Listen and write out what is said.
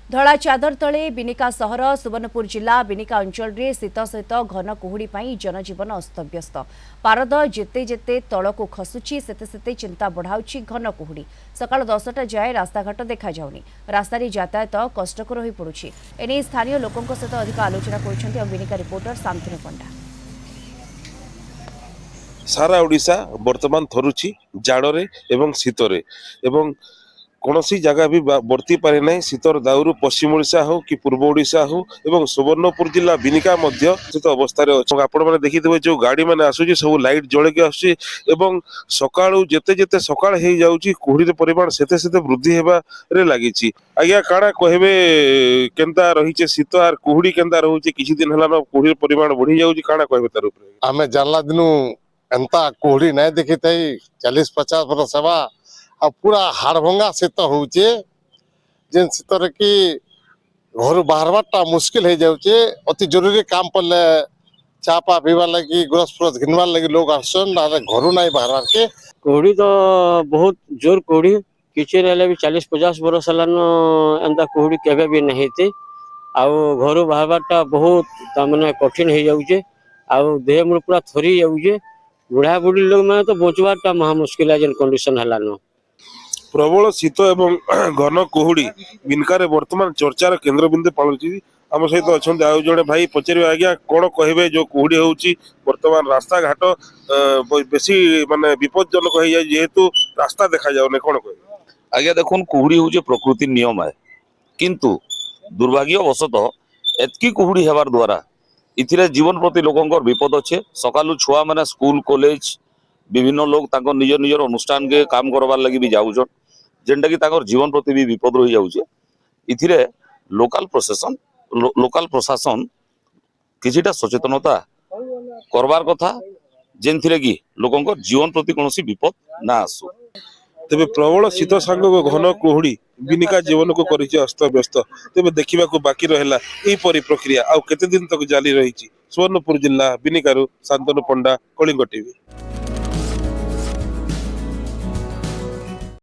धड़ा चादर तले बिनिका सहर सुवर्णपुर जिला बिनिका अंचल रे शीत सहित घन कुहुड़ी जनजीवन अस्तव्यस्त पारद जेते जेते तलक खसुची सेते सेते चिंता बढ़ाउछि घन कुहुड़ी सकाळ 10टा जाए रास्ताघाट देखा जाउनी रास्ता रे यातायात कष्टकर होई पड़ुछि एने स्थानीय लोकंक सहित अधिक आलोचना करुछन्ति बिनिका रिपोर्टर शांतनु पंडा। सारा ओडिशा वर्तमान थरुची जाड़े एवं शीतरे एवं कौनसी जगह भी बर्ती पारे ना शीतर दाउरु पश्चिम ओडिशा हो कि पूर्व ओडिशा हो एवं सुवर्णपुर जिला बिनिका मध्य स्थित अवस्था आपण मैंने देखिथे जो गाड़ी मैंने आसुची सब लाइट जलके आसुची एवं सकाळु जेते जेते सकाळ हे जाउची कुहुड़ी परिमाण सेते सेते वृद्धि हेबा रे लागिची। आज्ञा काଣା कहबे केनता रहिचे शीत आर कुहुड़ी केनता रहउची किछि दिन हला कुहुड़ी परिमाण बढ़ी जाउची काଣା कहबे तार ऊपर आमे जानला दिनु एंता कुहुड़ी नहीं देखी थी 40-50 बरस सेवा आ पूरा हाड़भंगा शीत होचे जेन शीतर की घर बाहरवाटा मुश्किल हो जाउचे अति जरूरी काम पड़ले चापा पीवा लगी ग्रस फ्रस घिनवार लगी लोग आसन घर नहीं बाहर के कुहुड़ी तो बहुत जोर कुहुड़ी किसी भी 40-50 बरस हलान एंता कुहुड़ी केबे भी नहीं थी आउ घर बाहरवाटा बहुत तमाने कठिन हो जाउचे आउ देह मुड़ पूरा थरी जाउचे बुढ़ा बुढ़ी लोग मैंने तो बचवाटा महा मुश्किल है जेन कंडीशन हलान प्रबल शीत एवं घन कुहुड़ी बिनकार वर्तमान चर्चार केन्द्रबिंदु पालुची आम सहित अच्छा आउ जड़े भाई पचारे आज्ञा कौन कहे जो कुहुड़ी होची वर्तमान रास्ता घाट बेसी माने विपदजनक हो जाए जेहेतु रास्ता देखा जाऊनी कौन कहे आज्ञा देखुन कुहुड़ी हूँ प्रकृति नियम है किंतु दुर्भाग्यवशतः एतकी कुहुड़ी हेबार द्वारा इथिरे जीवन प्रति लोकंकर विपद अच्छे सकालू छुआ मैंने स्कूल कॉलेज विभिन्न लोग निज निजर अनुष्ठान के काम करवार लगी भी जाऊन जेनटा कि जीवन प्रति भी विपद रही जाऊे इथिरे लोकल प्रशासन किछिटा सचेतनता करवार कथा जेनथिरे कि लोकंकर जीवन प्रति कौनसी विपद ना आसु। तेबे प्रबल शीत सांग घन कुहुड़ी बिनिका जीवन को करिछि अस्त व्यस्त तेबे देखिबाकू बाकी रहला एही परि प्रक्रिया आउ केते दिन तक जारी रहिछि। सुवर्णपुर जिला बिनिकारु शांतनु पंडा, कलिंग टीवी।